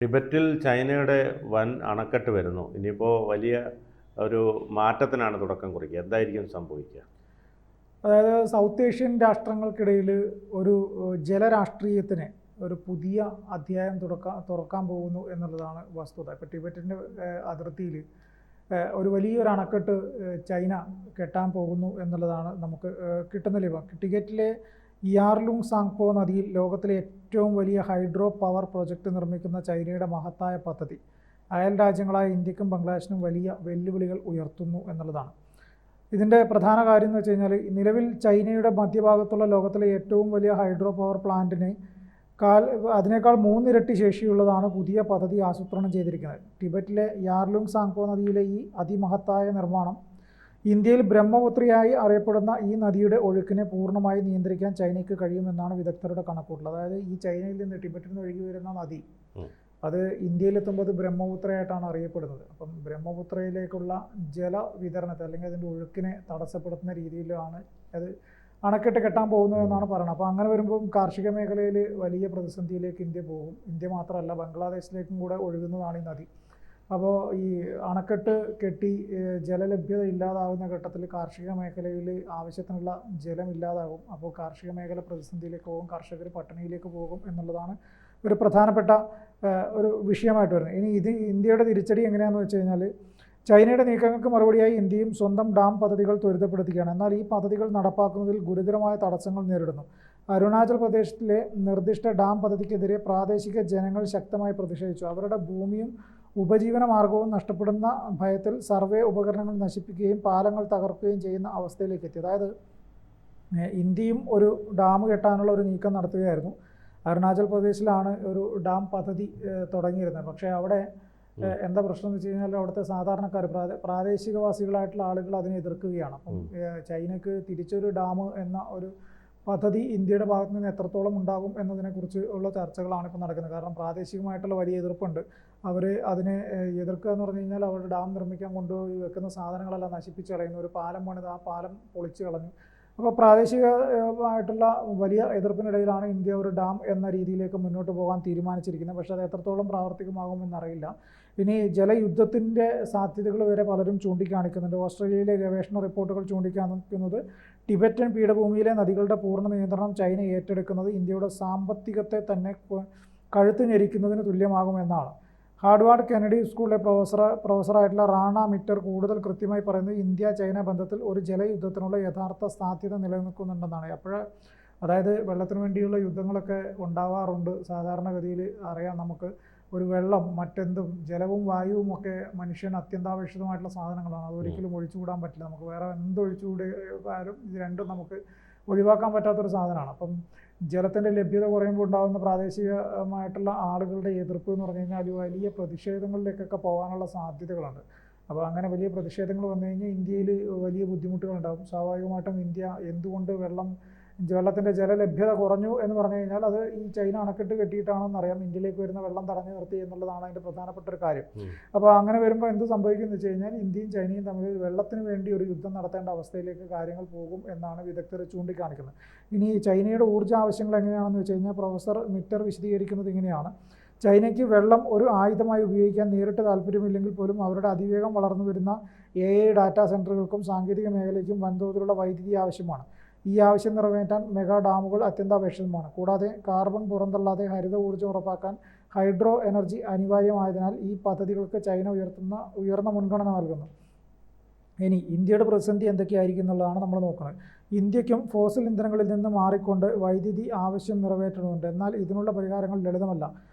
ടിബറ്റിൽ ചൈനയുടെ വൻ അണക്കെട്ട് വരുന്നു. ഇനിയിപ്പോൾ വലിയ ഒരു മാറ്റത്തിനാണ് തുടക്കം കുറിക്കുക. എന്തായിരിക്കും സംഭവിക്കുക? അതായത് സൗത്ത് ഏഷ്യൻ രാഷ്ട്രങ്ങൾക്കിടയിൽ ഒരു ജലരാഷ്ട്രീയത്തിന് ഒരു പുതിയ അധ്യായം തുറക്കാൻ പോകുന്നു എന്നുള്ളതാണ് വസ്തുത. ഇപ്പോൾ ടിബറ്റിൻ്റെ അതിർത്തിയിൽ ഒരു വലിയൊരു അണക്കെട്ട് ചൈന കെട്ടാൻ പോകുന്നു എന്നുള്ളതാണ് നമുക്ക് കിട്ടുന്ന ലഭ്യം. ടിബറ്റിലെ യാർലുങ് സാങ്പോ നദിയിൽ ലോകത്തിലെ ഏറ്റവും വലിയ ഹൈഡ്രോ പവർ പ്രൊജക്റ്റ് നിർമ്മിക്കുന്ന ചൈനയുടെ മഹത്തായ പദ്ധതി അയൽ രാജ്യങ്ങളായ ഇന്ത്യക്കും ബംഗ്ലാദേശിനും വലിയ വെല്ലുവിളികൾ ഉയർത്തുന്നു എന്നുള്ളതാണ്. ഇതിൻ്റെ പ്രധാന കാര്യം എന്ന് വെച്ച് കഴിഞ്ഞാൽ, നിലവിൽ ചൈനയുടെ മധ്യഭാഗത്തുള്ള ലോകത്തിലെ ഏറ്റവും വലിയ ഹൈഡ്രോ പവർ പ്ലാന്റിന് അതിനേക്കാൾ 3 ഇരട്ടി ശേഷിയുള്ളതാണ് പുതിയ പദ്ധതി ആസൂത്രണം ചെയ്തിരിക്കുന്നത്. ടിബറ്റിലെ യാർലുങ് സാങ്പോ നദിയിലെ ഈ അതിമഹത്തായ നിർമ്മാണം ഇന്ത്യയിൽ ബ്രഹ്മപുത്രിയായി അറിയപ്പെടുന്ന ഈ നദിയുടെ ഒഴുക്കിനെ പൂർണ്ണമായി നിയന്ത്രിക്കാൻ ചൈനയ്ക്ക് കഴിയുമെന്നാണ് വിദഗ്ധരുടെ കണക്കൂട്ടൽ. അതായത് ഈ ചൈനയിൽ നിന്ന് ടിബറ്റിൽ നിന്ന് ഒഴുകി വരുന്ന നദി അത് ഇന്ത്യയിലെത്തുമ്പോൾ അത് ബ്രഹ്മപുത്രയായിട്ടാണ് അറിയപ്പെടുന്നത്. അപ്പം ബ്രഹ്മപുത്രയിലേക്കുള്ള ജലവിതരണത്തെ അല്ലെങ്കിൽ അതിൻ്റെ ഒഴുക്കിനെ തടസ്സപ്പെടുത്തുന്ന രീതിയിലാണ് അത് അണക്കെട്ട് കെട്ടാൻ പോകുന്നത് എന്നാണ് പറയുന്നത്. അപ്പോൾ അങ്ങനെ വരുമ്പം കാർഷിക മേഖലയിൽ വലിയ പ്രതിസന്ധിയിലേക്ക് ഇന്ത്യ പോകും. ഇന്ത്യ മാത്രമല്ല, ബംഗ്ലാദേശിലേക്കും കൂടെ ഒഴുകുന്നതാണ് ഈ നദി. അപ്പോൾ ഈ അണക്കെട്ട് കെട്ടി ജലലഭ്യത ഇല്ലാതാവുന്ന ഘട്ടത്തിൽ കാർഷിക മേഖലയിൽ ആവശ്യത്തിനുള്ള ജലം ഇല്ലാതാകും. അപ്പോൾ കാർഷിക മേഖല പ്രതിസന്ധിയിലേക്ക് പോകും, കർഷകർ പട്ടിണിയിലേക്ക് പോകും എന്നുള്ളതാണ് ഒരു പ്രധാനപ്പെട്ട ഒരു വിഷയമായിട്ട് വരുന്നത്. ഇനി ഇന്ത്യയുടെ തിരിച്ചടി എങ്ങനെയാണെന്ന് വെച്ച് കഴിഞ്ഞാൽ, ചൈനയുടെ നീക്കങ്ങൾക്ക് മറുപടിയായി ഇന്ത്യയും സ്വന്തം ഡാം പദ്ധതികൾ ത്വരിതപ്പെടുത്തുകയാണ്. എന്നാൽ ഈ പദ്ധതികൾ നടപ്പാക്കുന്നതിൽ ഗുരുതരമായ തടസ്സങ്ങൾ നേരിടുന്നു. അരുണാചൽ പ്രദേശിലെ നിർദ്ദിഷ്ട ഡാം പദ്ധതിക്കെതിരെ പ്രാദേശിക ജനങ്ങൾ ശക്തമായി പ്രതിഷേധിച്ചു. അവരുടെ ഭൂമിയും ഉപജീവന മാർഗവും നഷ്ടപ്പെടുന്ന ഭയത്തിൽ സർവേ ഉപകരണങ്ങൾ നശിപ്പിക്കുകയും പാലങ്ങൾ തകർക്കുകയും ചെയ്യുന്ന അവസ്ഥയിലേക്ക് എത്തി. അതായത് ഇന്ത്യയും ഒരു ഡാം കെട്ടാനുള്ള ഒരു നീക്കം നടത്തുകയായിരുന്നു. അരുണാചൽ പ്രദേശിലാണ് ഒരു ഡാം പദ്ധതി തുടങ്ങിയിരുന്നത്. പക്ഷേ അവിടെ എന്താ പ്രശ്നം എന്ന് വെച്ച് കഴിഞ്ഞാൽ, അവിടുത്തെ സാധാരണക്കാർ പ്രാദേശികവാസികളായിട്ടുള്ള ആളുകൾ അതിനെ എതിർക്കുകയാണ്. അപ്പം ചൈനയ്ക്ക് തിരിച്ചൊരു ഡാം എന്ന ഒരു പദ്ധതി ഇന്ത്യയുടെ ഭാഗത്ത് നിന്ന് എത്രത്തോളം ഉണ്ടാകും എന്നതിനെക്കുറിച്ച് ഉള്ള ചർച്ചകളാണ് ഇപ്പോൾ നടക്കുന്നത്. കാരണം പ്രാദേശികമായിട്ടുള്ള വലിയ എതിർപ്പുണ്ട്. അവർ അതിനെ എതിർക്കുക എന്ന് പറഞ്ഞു കഴിഞ്ഞാൽ, അവരുടെ ഡാം നിർമ്മിക്കാൻ കൊണ്ടുപോയി വെക്കുന്ന സാധനങ്ങളെല്ലാം നശിപ്പിച്ച് കളയുന്നു. ഒരു പാലം പണിത് ആ പാലം പൊളിച്ച് കളഞ്ഞു. അപ്പോൾ പ്രാദേശികമായിട്ടുള്ള വലിയ എതിർപ്പിനിടയിലാണ് ഇന്ത്യ ഒരു ഡാം എന്ന രീതിയിലേക്ക് മുന്നോട്ട് പോകാൻ തീരുമാനിച്ചിരിക്കുന്നത്. പക്ഷേ അത് എത്രത്തോളം പ്രാവർത്തികമാകുമെന്നറിയില്ല. ഇനി ജലയുദ്ധത്തിൻ്റെ സാധ്യതകൾ വരെ പലരും ചൂണ്ടിക്കാണിക്കുന്നുണ്ട്. ഓസ്ട്രേലിയയിലെ ഗവേഷണ റിപ്പോർട്ടുകൾ ചൂണ്ടിക്കാണിക്കുന്നത് ടിബറ്റൻ പീഠഭൂമിയിലെ നദികളുടെ പൂർണ്ണ നിയന്ത്രണം ചൈന ഏറ്റെടുക്കുന്നത് ഇന്ത്യയുടെ സാമ്പത്തികത്തെ തന്നെ കഴുത്ത് ഞെരിക്കുന്നതിന് തുല്യമാകുമെന്നാണ്. ഹാർവാർഡ് കെനഡി സ്കൂളിലെ പ്രൊഫസറായിട്ടുള്ള റാണ മിറ്റർ കൂടുതൽ കൃത്യമായി പറയുന്നത്, ഇന്ത്യ ചൈന ബന്ധത്തിൽ ഒരു ജലയുദ്ധത്തിനുള്ള യഥാർത്ഥ സാധ്യത നിലനിൽക്കുന്നുണ്ടെന്നാണ്. അതായത് വെള്ളത്തിന് വേണ്ടിയുള്ള യുദ്ധങ്ങളൊക്കെ ഉണ്ടാവാറുണ്ട്. സാധാരണഗതിയിൽ അറിയാം നമുക്ക്, ഒരു വെള്ളം മറ്റെന്തും ജലവും വായുവും ഒക്കെ മനുഷ്യന് അത്യന്താപേക്ഷിതമായിട്ടുള്ള സാധനങ്ങളാണ്. അതൊരിക്കലും ഒഴിച്ചുകൂടാൻ പറ്റില്ല. നമുക്ക് വേറെ എന്ത് ഒഴിച്ചുകൂടിയാലും ഇത് രണ്ടും നമുക്ക് ഒഴിവാക്കാൻ പറ്റാത്തൊരു സാധനമാണ്. അപ്പം ജലത്തിൻ്റെ ലഭ്യത കുറയുമ്പോൾ ഉണ്ടാകുന്ന പ്രാദേശികമായിട്ടുള്ള ആളുകളുടെ എതിർപ്പ് എന്ന് പറഞ്ഞു കഴിഞ്ഞാൽ വലിയ പ്രതിഷേധങ്ങളിലേക്കൊക്കെ പോകാനുള്ള സാധ്യതകളുണ്ട്. അപ്പോൾ അങ്ങനെ വലിയ പ്രതിഷേധങ്ങൾ വന്നു കഴിഞ്ഞാൽ ഇന്ത്യയിൽ വലിയ ബുദ്ധിമുട്ടുകളുണ്ടാകും. സ്വാഭാവികമായിട്ടും ഇന്ത്യ എന്തുകൊണ്ട് വെള്ളത്തിൻ്റെ ജലലഭ്യത കുറഞ്ഞു എന്ന് പറഞ്ഞു കഴിഞ്ഞാൽ, അത് ഈ ചൈന അണക്കെട്ട് കെട്ടിയിട്ടാണെന്നറിയാം. ഇന്ത്യയിലേക്ക് വരുന്ന വെള്ളം തടഞ്ഞു നിർത്തി എന്നുള്ളതാണ് അതിൻ്റെ പ്രധാനപ്പെട്ട ഒരു കാര്യം. അപ്പോൾ അങ്ങനെ വരുമ്പോൾ എന്ത് സംഭവിക്കുമെന്ന് വെച്ച് കഴിഞ്ഞാൽ, ഇന്ത്യയും ചൈനയും തമ്മിൽ വെള്ളത്തിന് വേണ്ടി ഒരു യുദ്ധം നടത്തേണ്ട അവസ്ഥയിലേക്ക് കാര്യങ്ങൾ പോകും എന്നാണ് വിദഗ്ധർ ചൂണ്ടിക്കാണിക്കുന്നത്. ഇനി ചൈനയുടെ ഊർജ്ജ ആവശ്യങ്ങൾ എങ്ങനെയാണെന്ന് വെച്ച് കഴിഞ്ഞാൽ, പ്രൊഫസർ മിറ്റർ വിശദീകരിക്കുന്നത് ഇങ്ങനെയാണ്. ചൈനയ്ക്ക് വെള്ളം ഒരു ആയുധമായി ഉപയോഗിക്കാൻ നേരിട്ട് താല്പര്യമില്ലെങ്കിൽ പോലും അവരുടെ അതിവേഗം വളർന്നു വരുന്ന AI ഡാറ്റാ സെൻറ്ററുകൾക്കും സാങ്കേതിക മേഖലയ്ക്കും വൻതോതിലുള്ള വൈദ്യുതി ആവശ്യമാണ്. ഈ ആവശ്യം നിറവേറ്റാൻ മെഗാ ഡാമുകൾ അത്യന്താപേക്ഷിതമാണ്. കൂടാതെ കാർബൺ പുറന്തള്ളാതെ ഹരിത ഊർജ്ജം ഉറപ്പാക്കാൻ ഹൈഡ്രോ എനർജി അനിവാര്യമായതിനാൽ ഈ പദ്ധതികൾക്ക് ചൈന ഉയർന്ന മുൻഗണന നൽകുന്നു. ഇനി ഇന്ത്യയുടെ പ്രതിസന്ധി എന്തൊക്കെയായിരിക്കും എന്നുള്ളതാണ് നമ്മൾ നോക്കുന്നത്. ഇന്ത്യക്കും ഫോസിൽ ഇന്ധനങ്ങളിൽ നിന്ന് മാറിക്കൊണ്ട് വൈദ്യുതി ആവശ്യം നിറവേറ്റണമെന്നുണ്ട്. എന്നാൽ ഇതിനുള്ള പരിഹാരങ്ങൾ ലളിതമല്ല.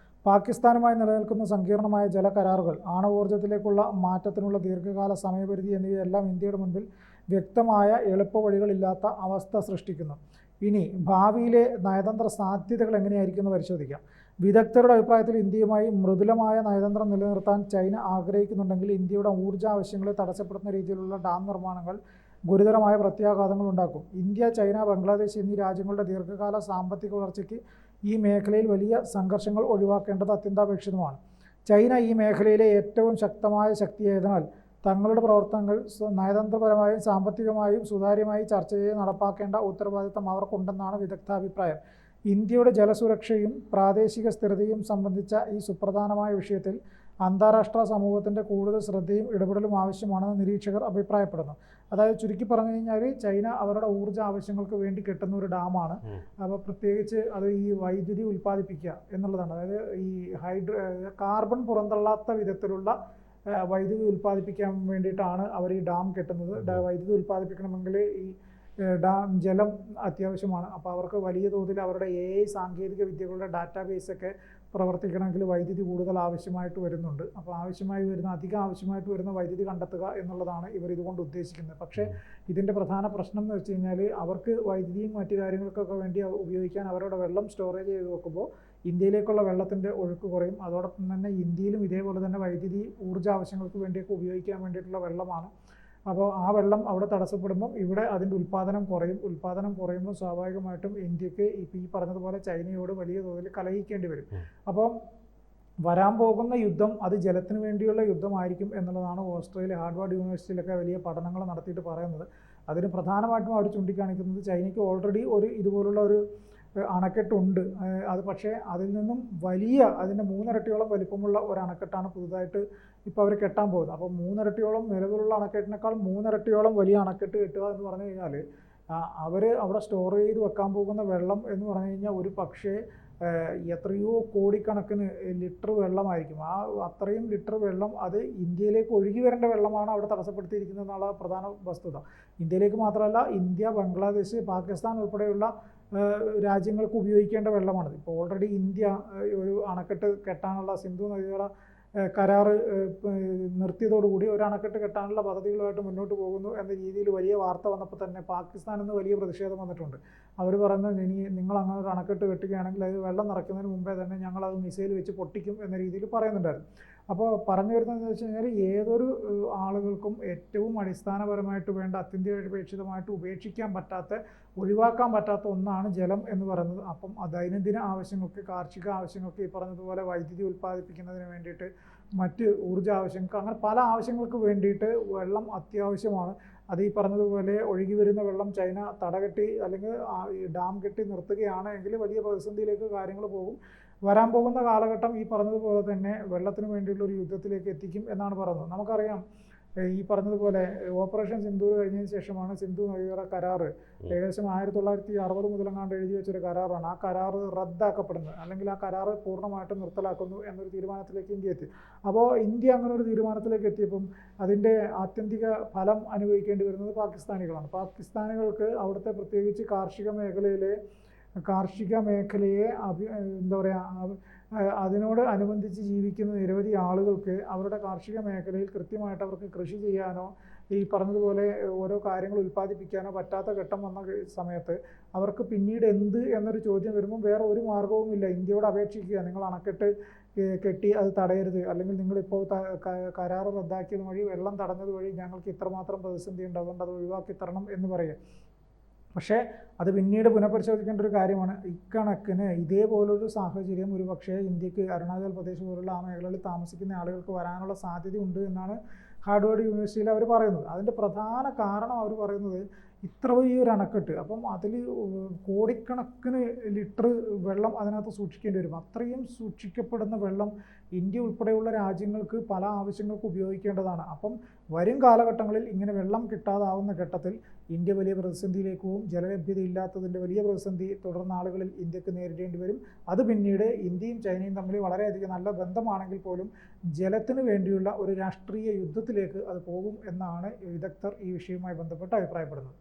പാകിസ്ഥാനുമായി നിലനിൽക്കുന്ന സങ്കീർണമായ ജലകരാറുകൾ, ആണവോർജ്ജത്തിലേക്കുള്ള മാറ്റത്തിനുള്ള ദീർഘകാല സമയപരിധി എന്നിവയെല്ലാം ഇന്ത്യയുടെ മുൻപിൽ വ്യക്തമായ എളുപ്പവഴികളില്ലാത്ത അവസ്ഥ സൃഷ്ടിക്കുന്നു. ഇനി ഭാവിയിലെ നയതന്ത്ര സാധ്യതകൾ എങ്ങനെയായിരിക്കും എന്ന് പരിശോധിക്കാം. വിദഗ്ധരുടെ അഭിപ്രായത്തിൽ ഇന്ത്യയുമായി മൃദുലമായ നയതന്ത്രം നിലനിർത്താൻ ചൈന ആഗ്രഹിക്കുന്നുണ്ടെങ്കിൽ ഇന്ത്യയുടെ ഊർജ്ജ ആവശ്യങ്ങളെ തടസ്സപ്പെടുത്തുന്ന രീതിയിലുള്ള ഡാം നിർമ്മാണങ്ങൾ ഗുരുതരമായ പ്രത്യാഘാതങ്ങൾ ഉണ്ടാക്കും. ഇന്ത്യ, ചൈന, ബംഗ്ലാദേശ് എന്നീ രാജ്യങ്ങളുടെ ദീർഘകാല സാമ്പത്തിക വളർച്ചയ്ക്ക് ഈ മേഖലയിൽ വലിയ സംഘർഷങ്ങൾ ഒഴിവാക്കേണ്ടത് അത്യന്താപേക്ഷിതമാണ്. ചൈന ഈ മേഖലയിലെ ഏറ്റവും ശക്തമായ ശക്തിയായതിനാൽ തങ്ങളുടെ പ്രവർത്തനങ്ങൾ നയതന്ത്രപരമായും സാമ്പത്തികമായും സുതാര്യമായി ചർച്ച ചെയ്ത് നടപ്പാക്കേണ്ട ഉത്തരവാദിത്തം അവർക്കുണ്ടെന്നാണ് വിദഗ്ധാഭിപ്രായം. ഇന്ത്യയുടെ ജലസുരക്ഷയും പ്രാദേശിക സ്ഥിരതയും സംബന്ധിച്ച ഈ സുപ്രധാനമായ വിഷയത്തിൽ അന്താരാഷ്ട്ര സമൂഹത്തിൻ്റെ കൂടുതൽ ശ്രദ്ധയും ഇടപെടലും ആവശ്യമാണെന്ന് നിരീക്ഷകർ അഭിപ്രായപ്പെടുന്നു. അതായത് ചുരുക്കി പറഞ്ഞു കഴിഞ്ഞാൽ ചൈന അവരുടെ ഊർജ്ജ ആവശ്യങ്ങൾക്ക് വേണ്ടി കെട്ടുന്ന ഒരു ഡാമാണ്. അപ്പോൾ പ്രത്യേകിച്ച് അത് ഈ വൈദ്യുതി ഉൽപ്പാദിപ്പിക്കുക എന്നുള്ളതാണ്. അതായത് ഈ കാർബൺ പുറന്തള്ളാത്ത വിധത്തിലുള്ള വൈദ്യുതി ഉൽപ്പാദിപ്പിക്കാൻ വേണ്ടിയിട്ടാണ് അവർ ഈ ഡാം കെട്ടുന്നത്. വൈദ്യുതി ഉൽപ്പാദിപ്പിക്കണമെങ്കിൽ ഈ ജലം അത്യാവശ്യമാണ്. അപ്പോൾ അവർക്ക് വലിയ തോതിൽ അവരുടെ AI സാങ്കേതിക വിദ്യകളുടെ ഡാറ്റാബേസൊക്കെ പ്രവർത്തിക്കണമെങ്കിൽ വൈദ്യുതി കൂടുതൽ ആവശ്യമായിട്ട് വരുന്നുണ്ട്. അപ്പോൾ അധികം ആവശ്യമായിട്ട് വരുന്ന വൈദ്യുതി കണ്ടെത്തുക എന്നുള്ളതാണ് ഇവർ ഇതുകൊണ്ട് ഉദ്ദേശിക്കുന്നത്. പക്ഷേ ഇതിൻ്റെ പ്രധാന പ്രശ്നം എന്ന് വെച്ച് കഴിഞ്ഞാൽ അവർക്ക് വൈദ്യുതിയും മറ്റു കാര്യങ്ങൾക്കൊക്കെ വേണ്ടി ഉപയോഗിക്കാൻ അവരുടെ വെള്ളം സ്റ്റോറേജ് ചെയ്ത് വെക്കുമ്പോൾ ഇന്ത്യയിലേക്കുള്ള വെള്ളത്തിൻ്റെ ഒഴുക്ക് കുറയും. അതോടൊപ്പം തന്നെ ഇന്ത്യയിലും ഇതേപോലെ തന്നെ വൈദ്യുതി ഊർജ്ജ ആവശ്യങ്ങൾക്ക് വേണ്ടിയൊക്കെ ഉപയോഗിക്കാൻ വേണ്ടിയിട്ടുള്ള വെള്ളമാണ്. അപ്പോൾ ആ വെള്ളം അവിടെ തടസ്സപ്പെടുമ്പം ഇവിടെ അതിൻ്റെ ഉൽപ്പാദനം കുറയുമ്പോൾ സ്വാഭാവികമായിട്ടും ഇന്ത്യക്ക് ഈ പറഞ്ഞതുപോലെ ചൈനയോട് വലിയ തോതിൽ കലഹിക്കേണ്ടി വരും. അപ്പോൾ വരാൻ പോകുന്ന യുദ്ധം അത് ജലത്തിന് വേണ്ടിയുള്ള യുദ്ധമായിരിക്കും എന്നുള്ളതാണ് ഓസ്ട്രേലിയ ഹാർവാർഡ് യൂണിവേഴ്സിറ്റിയിലൊക്കെ വലിയ പഠനങ്ങൾ നടത്തിയിട്ട് പറയുന്നത്. അതിന് പ്രധാനമായിട്ടും അവർ ചൂണ്ടിക്കാണിക്കുന്നത് ചൈനയ്ക്ക് ഓൾറെഡി ഇതുപോലുള്ള ഒരു അണക്കെട്ടുണ്ട്. അത് പക്ഷേ അതിൽ നിന്നും അതിൻ്റെ 3 ഇരട്ടിയോളം വലിപ്പമുള്ള ഒരു അണക്കെട്ടാണ് പുതുതായിട്ട് ഇപ്പോൾ അവർ കെട്ടാൻ പോകുന്നത്. അപ്പോൾ 3 ഇരട്ടിയോളം നിലവിലുള്ള അണക്കെട്ടിനേക്കാൾ 3 ഇരട്ടിയോളം വലിയ അണക്കെട്ട് കെട്ടുക എന്ന് പറഞ്ഞു കഴിഞ്ഞാൽ അവർ അവിടെ സ്റ്റോർ ചെയ്ത് വെക്കാൻ പോകുന്ന വെള്ളം എന്ന് പറഞ്ഞു കഴിഞ്ഞാൽ ഒരു പക്ഷേ എത്രയോ കോടിക്കണക്കിന് ലിറ്റർ വെള്ളമായിരിക്കും. അത്രയും ലിറ്റർ വെള്ളം അത് ഇന്ത്യയിലേക്ക് ഒഴുകി വരേണ്ട വെള്ളമാണ് അവിടെ തടസ്സപ്പെടുത്തിയിരിക്കുന്നത് എന്നുള്ള പ്രധാന വസ്തുത. ഇന്ത്യയിലേക്ക് മാത്രമല്ല, ഇന്ത്യ, ബംഗ്ലാദേശ്, പാകിസ്ഥാൻ ഉൾപ്പെടെയുള്ള രാജ്യങ്ങൾക്ക് ഉപയോഗിക്കേണ്ട വെള്ളമാണിത്. ഇപ്പോൾ ഓൾറെഡി ഇന്ത്യ ഒരു അണക്കെട്ട് കെട്ടാനുള്ള സിന്ധു നദിയുടെ കരാറ് നിർത്തിയതോടുകൂടി ഒരു അണക്കെട്ട് കെട്ടാനുള്ള പദ്ധതികളുമായിട്ട് മുന്നോട്ട് പോകുന്നു എന്ന രീതിയിൽ വലിയ വാർത്ത വന്നപ്പോൾ തന്നെ പാകിസ്ഥാനിൽ നിന്ന് വലിയ പ്രതിഷേധം വന്നിട്ടുണ്ട്. അവർ പറയുന്നത് നിങ്ങൾ അങ്ങനെ ഒരു അണക്കെട്ട് കെട്ടുകയാണെങ്കിൽ അത് വെള്ളം നിറയ്ക്കുന്നതിന് മുമ്പേ തന്നെ ഞങ്ങളത് മിസൈൽ വെച്ച് പൊട്ടിക്കും എന്ന രീതിയിൽ പറയുന്നുണ്ടായിരുന്നു. അപ്പോൾ പറഞ്ഞു വരുന്നതെന്ന് വെച്ച് കഴിഞ്ഞാൽ ഏതൊരു ആളുകൾക്കും ഏറ്റവും അടിസ്ഥാനപരമായിട്ട് വേണ്ട അത്യന്താപേക്ഷിതമായിട്ട് ഒഴിവാക്കാൻ പറ്റാത്ത ഒന്നാണ് ജലം എന്ന് പറയുന്നത്. അപ്പം ദൈനംദിന ആവശ്യങ്ങൾക്ക്, കാർഷിക ആവശ്യങ്ങൾക്ക്, ഈ പറഞ്ഞതുപോലെ വൈദ്യുതി ഉൽപ്പാദിപ്പിക്കുന്നതിന് വേണ്ടിയിട്ട്, മറ്റ് ഊർജ്ജ ആവശ്യങ്ങൾക്ക്, അങ്ങനെ പല ആവശ്യങ്ങൾക്ക് വേണ്ടിയിട്ട് വെള്ളം അത്യാവശ്യമാണ്. അത് ഈ പറഞ്ഞതുപോലെ ഒഴുകി വരുന്ന വെള്ളം ചൈന തടകെട്ടി അല്ലെങ്കിൽ ഡാം കെട്ടി നിർത്തുകയാണ് എങ്കിൽ വലിയ പ്രതിസന്ധിയിലേക്ക് കാര്യങ്ങൾ പോകും. വരാൻ പോകുന്ന കാലഘട്ടം ഈ പറഞ്ഞതുപോലെ തന്നെ വെള്ളത്തിന് വേണ്ടിയുള്ള ഒരു യുദ്ധത്തിലേക്ക് എത്തിക്കും എന്നാണ് പറയുന്നത്. നമുക്കറിയാം ഈ പറഞ്ഞതുപോലെ ഓപ്പറേഷൻ സിന്ദൂർ കഴിഞ്ഞതിന് ശേഷമാണ് സിന്ധു നദിയുടെ കരാറ് ഏകദേശം 1960 മുതലെങ്ങാണ്ട് എഴുതി വെച്ചൊരു കരാറാണ്. ആ കരാറ് റദ്ദാക്കപ്പെടുന്നത്, അല്ലെങ്കിൽ ആ കരാറ് പൂർണ്ണമായിട്ടും നിർത്തലാക്കുന്നു എന്നൊരു തീരുമാനത്തിലേക്ക് ഇന്ത്യ എത്തി. അപ്പോൾ ഇന്ത്യ അങ്ങനെ ഒരു തീരുമാനത്തിലേക്ക് എത്തിയപ്പം അതിൻ്റെ ആത്യന്തിക ഫലം അനുഭവിക്കേണ്ടി വരുന്നത് പാകിസ്ഥാനികളാണ്. പാകിസ്ഥാനികൾക്ക് അവിടുത്തെ പ്രത്യേകിച്ച് കാർഷിക മേഖലയെ എന്താ പറയുക, അതിനോട് അനുബന്ധിച്ച് ജീവിക്കുന്ന നിരവധി ആളുകൾക്ക് അവരുടെ കാർഷിക മേഖലയിൽ കൃത്യമായിട്ട് അവർക്ക് കൃഷി ചെയ്യാനോ ഈ പറഞ്ഞതുപോലെ ഓരോ കാര്യങ്ങൾ ഉൽപ്പാദിപ്പിക്കാനോ പറ്റാത്ത ഘട്ടം വന്ന സമയത്ത് അവർക്ക് പിന്നീട് എന്ത് എന്നൊരു ചോദ്യം വരുമ്പോൾ വേറെ ഒരു മാർഗവുമില്ല. ഇന്ത്യയോട് അപേക്ഷിക്കുക, നിങ്ങൾ അണക്കെട്ട് കെട്ടി അത് തടയരുത്, അല്ലെങ്കിൽ നിങ്ങളിപ്പോൾ കരാറ് റദ്ദാക്കിയത് വഴി, വെള്ളം തടഞ്ഞത് വഴി ഞങ്ങൾക്ക് ഇത്രമാത്രം പ്രതിസന്ധി ഉണ്ട്, അതുകൊണ്ട് അത് ഒഴിവാക്കി തരണം എന്ന് പറയുക. പക്ഷേ അത് പിന്നീട് പുനഃപരിശോധിക്കേണ്ട ഒരു കാര്യമാണ്. ഇക്കണക്കിന് ഇതേപോലൊരു സാഹചര്യം ഒരു പക്ഷേ ഇന്ത്യക്ക് അരുണാചൽ പ്രദേശ് പോലുള്ള ആ മേഖലകളിൽ താമസിക്കുന്ന ആളുകൾക്ക് വരാനുള്ള സാധ്യതയുണ്ട് എന്നാണ് ഹാർവാർഡ് യൂണിവേഴ്സിറ്റിയിൽ അവർ പറയുന്നത്. അതിൻ്റെ പ്രധാന കാരണം അവർ പറയുന്നത് ഇത്ര വലിയൊരു അണക്കെട്ട്, അപ്പം അതിൽ കോടിക്കണക്കിന് ലിറ്റർ വെള്ളം അതിനകത്ത് സൂക്ഷിക്കേണ്ടി വരും. അത്രയും സൂക്ഷിക്കപ്പെടുന്ന വെള്ളം ഇന്ത്യ ഉൾപ്പെടെയുള്ള രാജ്യങ്ങൾക്ക് പല ആവശ്യങ്ങൾക്ക് ഉപയോഗിക്കേണ്ടതാണ്. അപ്പം വരും കാലഘട്ടങ്ങളിൽ ഇങ്ങനെ വെള്ളം കിട്ടാതാവുന്ന ഘട്ടത്തിൽ ഇന്ത്യ വലിയ പ്രതിസന്ധിയിലേക്ക് പോകും. ജലലഭ്യത ഇല്ലാത്തതിൻ്റെ വലിയ പ്രതിസന്ധി തുടർന്നാളുകളിൽ ഇന്ത്യക്ക് നേരിടേണ്ടി വരും. അത് പിന്നീട് ഇന്ത്യയും ചൈനയും തമ്മിൽ വളരെയധികം നല്ല ബന്ധമാണെങ്കിൽ പോലും ജലത്തിന് വേണ്ടിയുള്ള ഒരു രാഷ്ട്രീയ യുദ്ധത്തിലേക്ക് അത് പോകും എന്നാണ് വിദഗ്ധർ ഈ വിഷയവുമായി ബന്ധപ്പെട്ട് അഭിപ്രായപ്പെടുന്നത്.